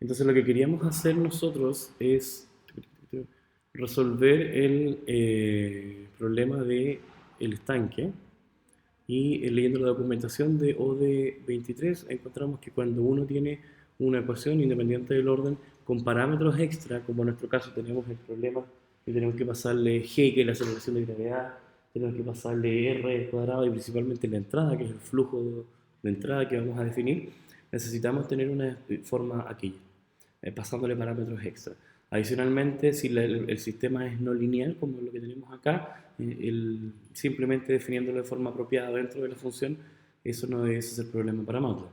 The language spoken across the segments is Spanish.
Entonces lo que queríamos hacer nosotros es resolver el problema del estanque y leyendo la documentación de OD23 encontramos que cuando uno tiene una ecuación independiente del orden con parámetros extra, como en nuestro caso tenemos el problema que tenemos que pasarle G, que es la aceleración de gravedad, tenemos que pasarle R al cuadrado y principalmente la entrada, que es el flujo de entrada que vamos a definir, necesitamos tener una forma aquella, pasándole parámetros extra. Adicionalmente, si el sistema es no lineal, como lo que tenemos acá, simplemente definiéndolo de forma apropiada dentro de la función, eso no es el problema para MATLAB.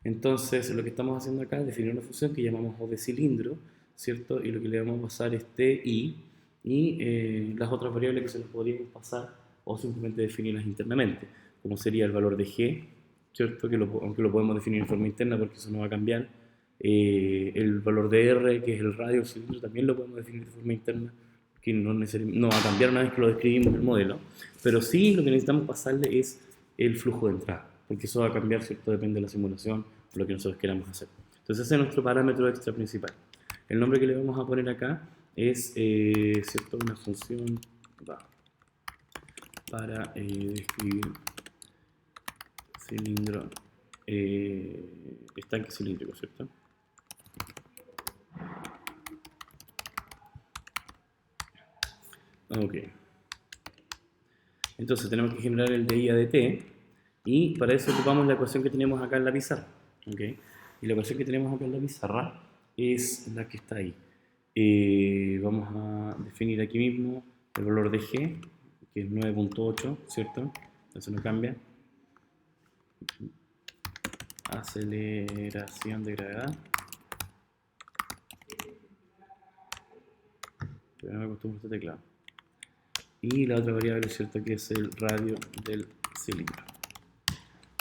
Entonces, lo que estamos haciendo acá es definir una función que llamamos O de cilindro, ¿cierto? Y lo que le vamos a pasar es TI y las otras variables que se nos podríamos pasar o simplemente definirlas internamente, como sería el valor de G, ¿cierto? Aunque lo podemos definir en forma interna porque eso no va a cambiar. El valor de R, que es el radio del cilindro, también lo podemos definir de forma interna, que no va a cambiar una vez que lo describimos en el modelo, pero sí lo que necesitamos pasarle es el flujo de entrada, porque eso va a cambiar, ¿cierto? Depende de la simulación o lo que nosotros queramos hacer. Entonces ese es nuestro parámetro extra principal. El nombre que le vamos a poner acá es, ¿cierto? Una función para describir cilindro, estanque cilíndrico, ¿cierto? Ok. Entonces tenemos que generar el DI a dt y para eso ocupamos la ecuación que tenemos acá en la pizarra. ¿Okay? Y la ecuación que tenemos acá en la pizarra es la que está ahí. Vamos a definir aquí mismo el valor de G, que es 9.8, ¿cierto? Eso no cambia. Aceleración de gravedad. Pero no me acostumbro a este teclado. Y la otra variable, ¿cierto? Que es el radio del cilindro.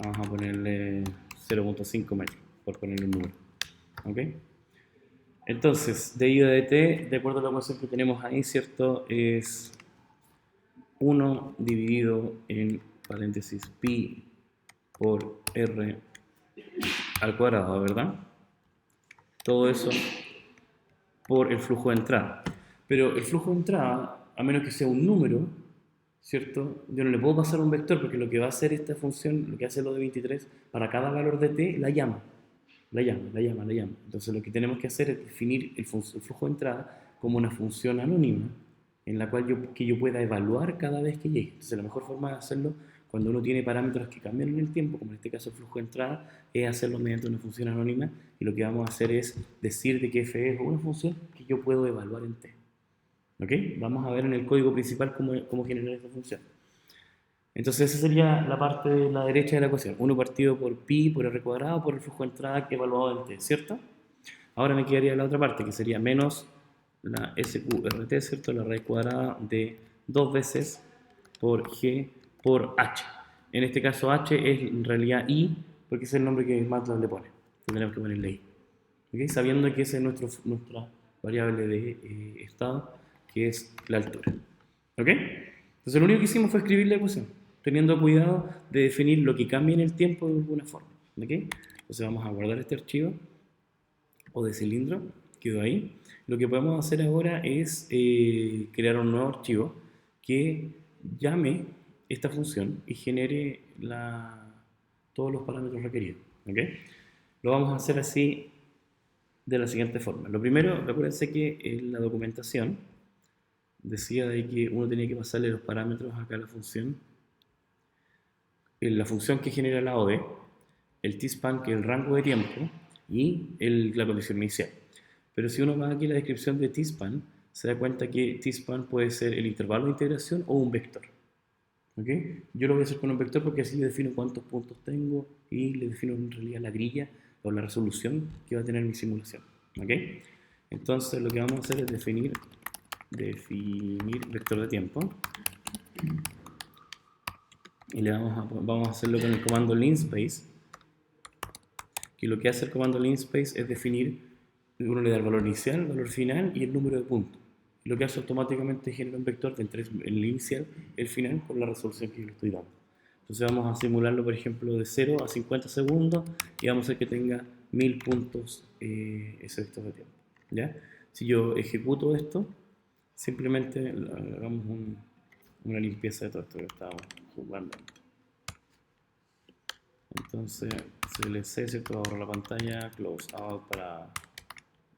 Vamos a ponerle 0.5 metros, por ponerle un número. ¿Ok? Entonces, DI de dt, de acuerdo a la ecuación que tenemos ahí, ¿cierto? Es 1 dividido en paréntesis pi por r al cuadrado, ¿verdad? Todo eso por el flujo de entrada. Pero el flujo de entrada, a menos que sea un número, ¿cierto? Yo no le puedo pasar un vector porque lo que va a hacer esta función, lo que hace lo de 23, para cada valor de t, la llama. Entonces lo que tenemos que hacer es definir el flujo de entrada como una función anónima en la cual yo pueda evaluar cada vez que llegue. Entonces la mejor forma de hacerlo cuando uno tiene parámetros que cambian en el tiempo, como en este caso el flujo de entrada, es hacerlo mediante una función anónima y lo que vamos a hacer es decir de que f es una función que yo puedo evaluar en t. ¿Ok? Vamos a ver en el código principal cómo generar esta función. Entonces esa sería la parte de la derecha de la ecuación. 1 partido por pi por r cuadrado por el flujo de entrada que evaluado en t, ¿cierto? Ahora me quedaría la otra parte, que sería menos la SQRT, ¿cierto? La raíz cuadrada de 2 veces por G por H. En este caso H es en realidad I, porque es el nombre que MATLAB le pone. Tendremos que ponerle I. ¿Okay? Sabiendo que esa es nuestra variable de estado, que es la altura. ¿Ok? Entonces lo único que hicimos fue escribir la ecuación, teniendo cuidado de definir lo que cambia en el tiempo de alguna forma. ¿Ok? Entonces vamos a guardar este archivo o de cilindro, quedó ahí. Lo que podemos hacer ahora es crear un nuevo archivo que llame esta función y genere todos los parámetros requeridos. ¿Okay? Lo vamos a hacer así de la siguiente forma. Lo primero, recuérdense que en la documentación decía de que uno tenía que pasarle los parámetros acá a la función. En la función que genera la OD, el tspan, que es el rango de tiempo, y la condición inicial. Pero si uno va aquí a la descripción de tspan, se da cuenta que tspan puede ser el intervalo de integración o un vector. ¿Okay? Yo lo voy a hacer con un vector porque así le defino cuántos puntos tengo y le defino en realidad la grilla o la resolución que va a tener mi simulación. ¿Okay? Entonces lo que vamos a hacer es definir vector de tiempo y vamos a hacerlo con el comando linspace, que lo que hace el comando linspace es definir, uno le da el valor inicial, el valor final y el número de puntos. Y lo que hace automáticamente es generar un vector entre el inicial y el final con la resolución que yo le estoy dando. Entonces vamos a simularlo, por ejemplo, de 0 a 50 segundos y vamos a hacer que tenga 1000 puntos ese vector de tiempo. ¿Ya? Si yo ejecuto esto, simplemente hagamos una limpieza de todo esto que estábamos jugando. Entonces, CLC, ¿cierto? Borro la pantalla, close out para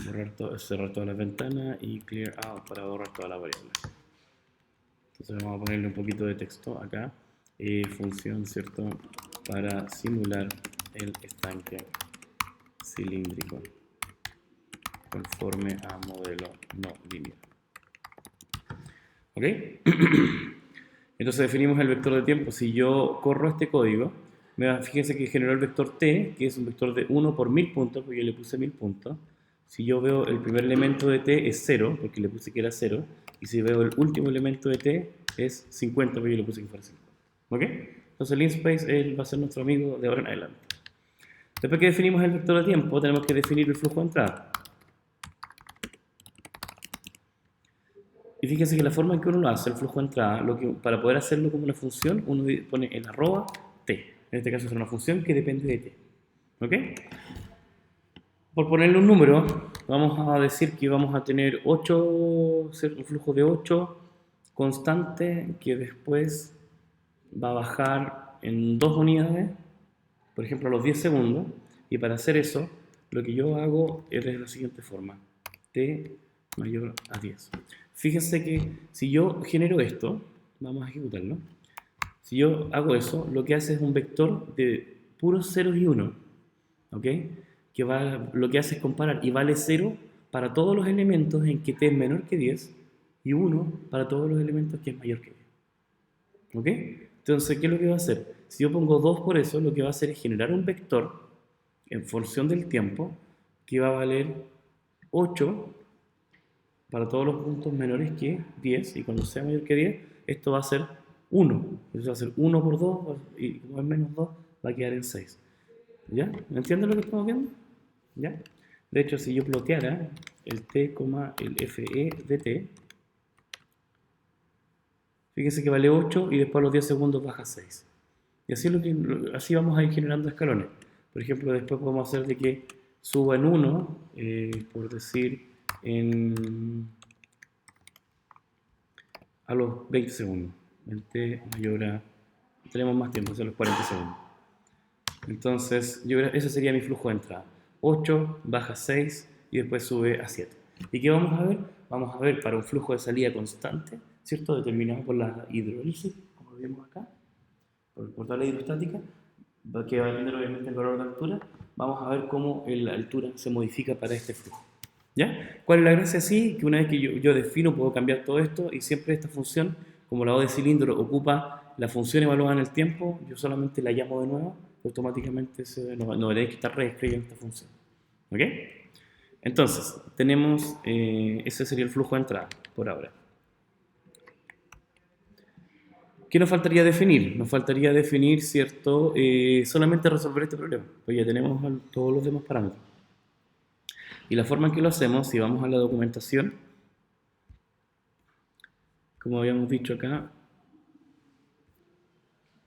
cerrar todas las ventanas y clear out para borrar todas las variables. Entonces vamos a ponerle un poquito de texto acá. Función, ¿cierto? Para simular el estanque cilíndrico conforme a modelo no lineal. ¿Ok? Entonces definimos el vector de tiempo. Si yo corro este código, fíjense que generó el vector t, que es un vector de 1 por 1000 puntos, porque yo le puse 1000 puntos. Si yo veo el primer elemento de t es 0, porque le puse que era 0. Y si veo el último elemento de t es 50, porque yo le puse que fuera 50. ¿Ok? Entonces el linspace él va a ser nuestro amigo de ahora en adelante. Después que definimos el vector de tiempo, tenemos que definir el flujo de entrada. Y fíjense que la forma en que uno lo hace, el flujo de entrada, para poder hacerlo como una función, uno pone el arroba t. En este caso es una función que depende de t. ¿Ok? Por ponerle un número, vamos a decir que vamos a tener 8, un flujo de 8 constante que después va a bajar en 2 unidades, por ejemplo a los 10 segundos. Y para hacer eso, lo que yo hago es de la siguiente forma: t mayor a 10. Fíjense que si yo genero esto, vamos a ejecutarlo. Si yo hago eso, lo que hace es un vector de puros ceros y unos, ¿ok? Lo que hace es comparar y vale 0 para todos los elementos en que t es menor que 10 y 1 para todos los elementos que es mayor que 10. ¿Ok? Entonces, ¿qué es lo que va a hacer? Si yo pongo 2 por eso, lo que va a hacer es generar un vector en función del tiempo que va a valer 8 para todos los puntos menores que 10, y cuando sea mayor que 10, esto va a ser 1. Eso va a ser 1 por 2, y como es menos 2, va a quedar en 6. ¿Ya? ¿Me entienden lo que estamos viendo? ¿Ya? De hecho, si yo ploteara el t, el fe de t, fíjense que vale 8 y después a los 10 segundos baja 6. Y así vamos a ir generando escalones. Por ejemplo, después podemos hacer de que suba en 1, por decir, a los 20 segundos. El t mayor a... Tenemos más tiempo, a los 40 segundos. Entonces, ese sería mi flujo de entrada. 8, baja 6 y después sube a 7. ¿Y qué vamos a ver? Vamos a ver para un flujo de salida constante, ¿cierto? Determinado por la hidrólisis, como lo vemos acá, por tabla hidrostática, que va a depender obviamente del valor de altura. Vamos a ver cómo la altura se modifica para este flujo. ¿Ya? ¿Cuál es la gracia? Sí, que una vez que yo defino, puedo cambiar todo esto, y siempre esta función, como la O de cilindro ocupa la función evaluada en el tiempo, yo solamente la llamo de nuevo, automáticamente no debería que estar reescribiendo esta función. ¿Ok? Entonces, tenemos, ese sería el flujo de entrada, por ahora. ¿Qué nos faltaría definir? Nos faltaría definir, ¿cierto? Solamente resolver este problema, pues ya tenemos todos los demás parámetros. Y la forma en que lo hacemos, si vamos a la documentación, como habíamos dicho acá,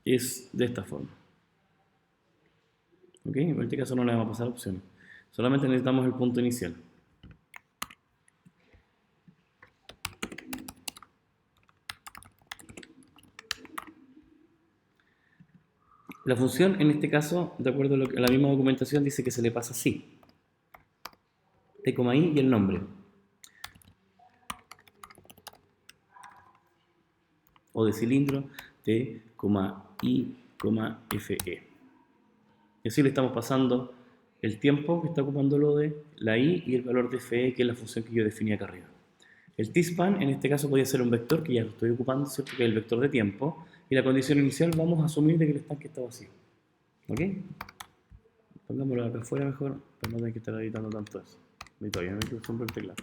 es de esta forma. ¿Ok? En este caso no le vamos a pasar opciones. Solamente necesitamos el punto inicial. La función, en este caso, de acuerdo a la misma documentación, dice que se le pasa así: t, i y el nombre. O de cilindro, t, i, fe. Y así le estamos pasando el tiempo que está ocupando lo de la i y el valor de fe, que es la función que yo definí acá arriba. El tspan, en este caso, podría ser un vector que ya lo estoy ocupando, ¿cierto? Que es el vector de tiempo. Y la condición inicial vamos a asumir de que el estanque está vacío. ¿Ok? Pongámoslo acá afuera mejor, para no tener que estar editando tanto eso. Y todavía no me acostumbro el teclado.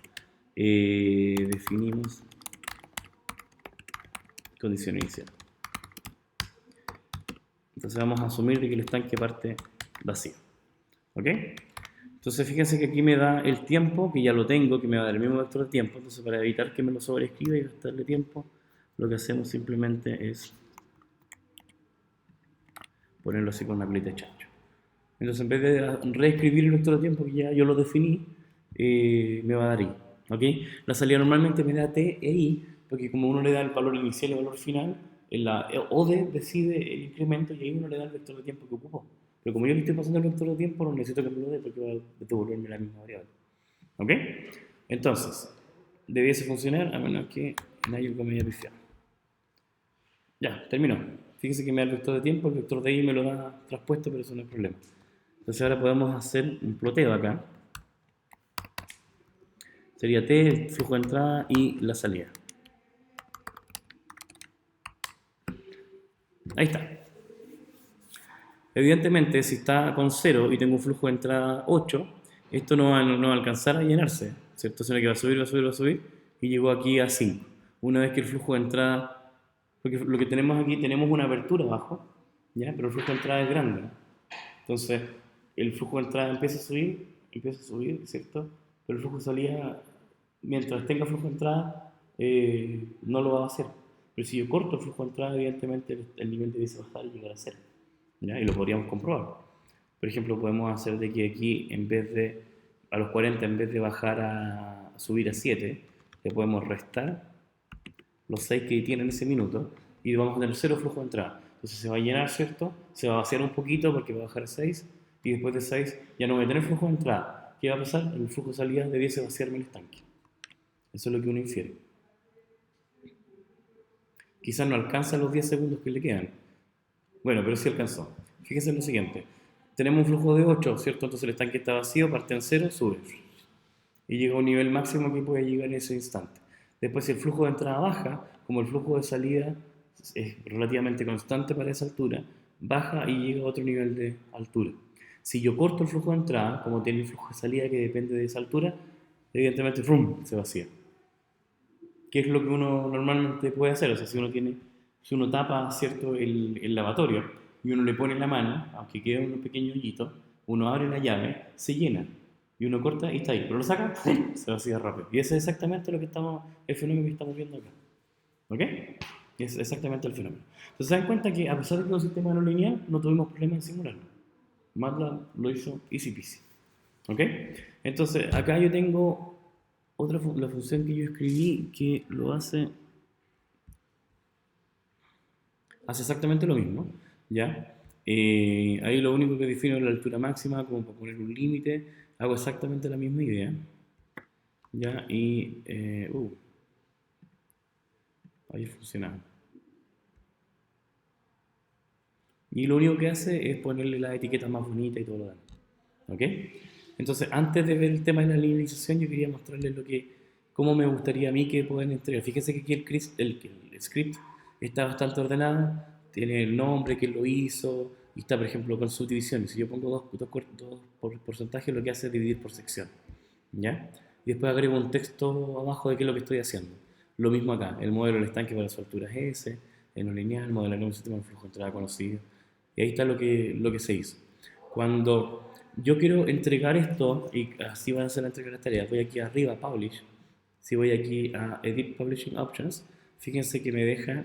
Definimos condición inicial. Entonces vamos a asumir de que el estanque parte vacío. ¿Ok? Entonces fíjense que aquí me da el tiempo, que ya lo tengo, que me va a dar el mismo vector de tiempo. Entonces, para evitar que me lo sobreescriba y gastarle tiempo, lo que hacemos simplemente es ponerlo así con una colita de chancho. Entonces, en vez de reescribir el vector de tiempo que ya yo lo definí, me va a dar I. ¿Ok? La salida normalmente me da T e I, porque como uno le da el valor inicial y el valor final, la ODE decide el incremento y ahí uno le da el vector de tiempo que ocupó. Pero como yo le estoy pasando el vector de tiempo, no necesito que me lo dé porque va a devolverme la misma variable. ¿Ok? Entonces, debiese funcionar a menos que en algo me haya pifiado. Ya, terminó. Fíjese que me da el vector de tiempo, el vector de I me lo da traspuesto, pero eso no es problema. Entonces ahora podemos hacer un ploteo acá. Sería T, el flujo de entrada y la salida. Ahí está. Evidentemente, si está con 0 y tengo un flujo de entrada 8, esto no va a alcanzar a llenarse, ¿cierto? Sino que va a subir, va a subir, va a subir, y llegó aquí a 5. Una vez que el flujo de entrada, porque lo que tenemos aquí, tenemos una apertura abajo, ¿ya? Pero el flujo de entrada es grande, ¿no? Entonces, el flujo de entrada empieza a subir, ¿cierto? Pero el flujo de salida, mientras tenga flujo de entrada, no lo va a hacer. Pero si yo corto el flujo de entrada, evidentemente el nivel debe bajar y llegar a 0. ¿Ya? Y lo podríamos comprobar. Por ejemplo, podemos hacer de que aquí, en vez de, a los 40, en vez de bajar a subir a 7, le podemos restar los 6 que tiene en ese minuto y vamos a tener 0 flujo de entrada. Entonces se va a llenar, ¿cierto? Se va a vaciar un poquito porque va a bajar a 6 y después de 6 ya no voy a tener flujo de entrada. ¿Qué va a pasar? El flujo de salida debiese vaciarme el estanque. Eso es lo que uno infiere. Quizás no alcanza los 10 segundos que le quedan. Bueno, pero sí alcanzó. Fíjense en lo siguiente. Tenemos un flujo de 8, ¿cierto? Entonces el estanque está vacío, parte en 0, sube. Y llega a un nivel máximo que puede llegar en ese instante. Después, si el flujo de entrada baja, como el flujo de salida es relativamente constante para esa altura, baja y llega a otro nivel de altura. Si yo corto el flujo de entrada, como tiene el flujo de salida que depende de esa altura, evidentemente ¡frum! Se vacía. ¿Qué es lo que uno normalmente puede hacer? O sea, si uno tapa, ¿cierto?, el lavatorio y uno le pone la mano, aunque quede un pequeño hoyito, uno abre la llave, se llena y uno corta y está ahí, pero lo saca, se vacía rápido. Y ese es exactamente el fenómeno que estamos viendo acá. ¿Ok? Es exactamente el fenómeno. Entonces se dan cuenta que a pesar de que es un sistema no lineal, no tuvimos problema en simularlo. MATLAB lo hizo easy peasy. ¿Ok? Entonces acá yo tengo la función que yo escribí que hace exactamente lo mismo, ¿ya? Ahí lo único que defino es la altura máxima, como para poner un límite, hago exactamente la misma idea, ¿ya? Y, ahí funcionaba. Y lo único que hace es ponerle las etiquetas más bonitas y todo lo demás, ¿ok? Entonces, antes de ver el tema de la linealización, yo quería mostrarles cómo me gustaría a mí que puedan entregar. Fíjense que aquí el script está bastante ordenado, tiene el nombre, quién lo hizo, y está, por ejemplo, con subdivisiones. Si yo pongo dos por porcentaje, lo que hace es dividir por sección, ¿ya? Y después agrego un texto abajo de qué es lo que estoy haciendo. Lo mismo acá, el modelo del estanque para su altura es S, en lo lineal, modelar un sistema de flujo de entrada conocido. Y ahí está lo que se hizo. Cuando yo quiero entregar esto, y así van a ser la entrega de las tareas, voy aquí arriba a Publish, si voy aquí a Edit Publishing Options, fíjense que me deja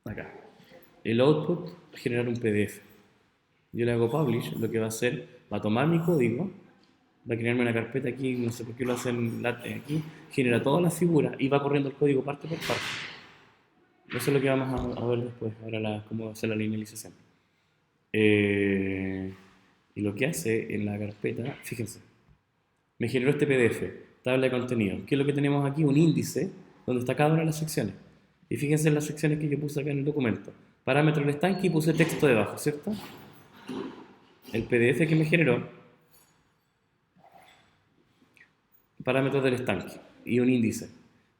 acá el output generar un PDF. Yo le hago Publish, lo que va a hacer, va a tomar mi código, va a crearme una carpeta aquí, no sé por qué lo hacen aquí, genera todas las figuras y va corriendo el código parte por parte. Eso es lo que vamos a ver después, ahora cómo hacer la linealización. Y lo que hace en la carpeta, fíjense, me generó este PDF, tabla de contenido. ¿Qué es lo que tenemos aquí? Un índice donde está cada una de las secciones. Y fíjense en las secciones que yo puse acá en el documento. Parámetro del estanque y puse texto debajo, ¿cierto? El PDF que me generó, parámetros del estanque y un índice.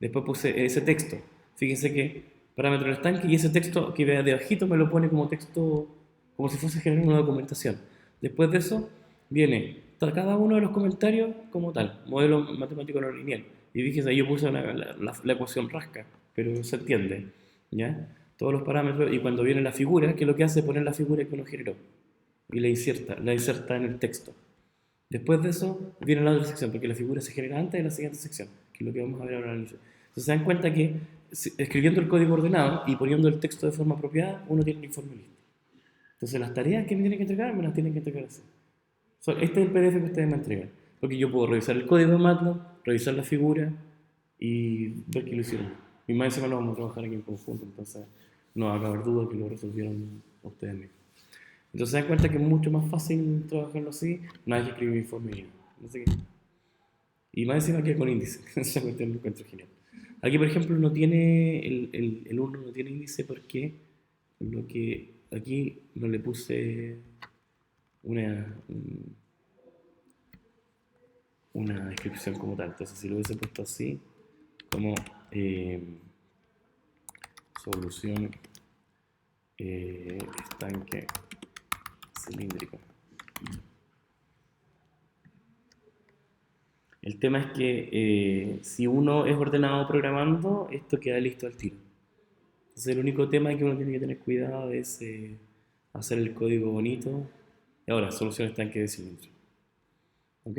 Después puse ese texto. Fíjense que parámetro del estanque y ese texto que vea debajito me lo pone como texto, como si fuese generar una documentación. Después de eso viene cada uno de los comentarios como tal, modelo matemático no lineal. Y fíjense, ahí yo puse la ecuación rasca, pero se entiende, ¿ya? Todos los parámetros, y cuando viene la figura, que lo que hace es poner la figura que uno generó y la inserta en el texto. Después de eso viene la otra sección, porque la figura se genera antes de la siguiente sección, que es lo que vamos a ver ahora en el inicio. Entonces se dan cuenta que escribiendo el código ordenado y poniendo el texto de forma apropiada, uno tiene un informe listo. Entonces las tareas que me tienen que entregar, me las tienen que entregar así. Este es el PDF que ustedes me entregan. Porque yo puedo revisar el código de MATLAB, revisar la figura y ver que lo hicieron. Y más encima lo vamos a trabajar aquí en conjunto, entonces no va a haber duda que lo resolvieron ustedes mismos. Entonces se dan cuenta que es mucho más fácil trabajarlo así, no hay que escribir informe ni nada. No sé qué. Y más encima que con índice, esa cuestión lo encuentro genial. Aquí, por ejemplo, no tiene, el 1 no tiene índice porque lo que aquí no le puse una descripción como tal. Entonces, si lo hubiese puesto así, como solución estanque cilíndrico. El tema es que si uno es ordenado programando, esto queda listo al tiro. Entonces el único tema que uno tiene que tener cuidado es hacer el código bonito. Y ahora, solución estanque de cilindro. ¿Ok?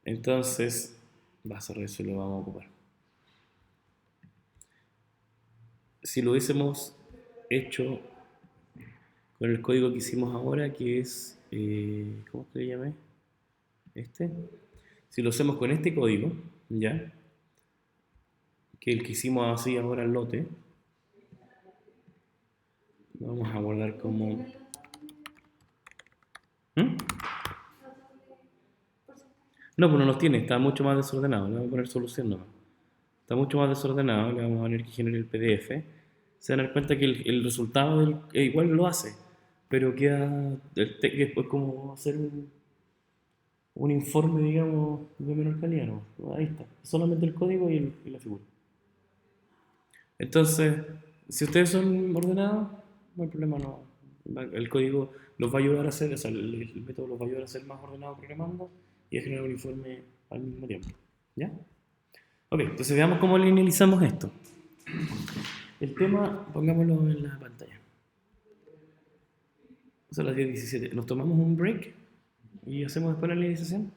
Entonces, va a ser eso y lo vamos a ocupar. Si lo hubiésemos hecho con el código que hicimos ahora, que es, ¿cómo es que le llamé? Si lo hacemos con este código, ¿ya? Que el que hicimos así ahora el lote, lo vamos a guardar como... ¿Mm? No, pues no los tiene, está mucho más desordenado. Le vamos a poner solución nomás. Está mucho más desordenado, le vamos a poner que genere el PDF. Se van a dar cuenta que el resultado igual lo hace, pero queda después como hacer un informe, digamos, de menor calidad. ¿No? Ahí está, solamente el código y la figura. Entonces, si ustedes son ordenados, no hay problema, no. El código los va a ayudar a hacer, o sea, el método los va a ayudar a ser más ordenados programando y a generar un informe al mismo tiempo. ¿Ya? Ok, entonces veamos cómo linealizamos esto. El tema, pongámoslo en la pantalla. Son las 10:17. Nos tomamos un break y hacemos después la linealización.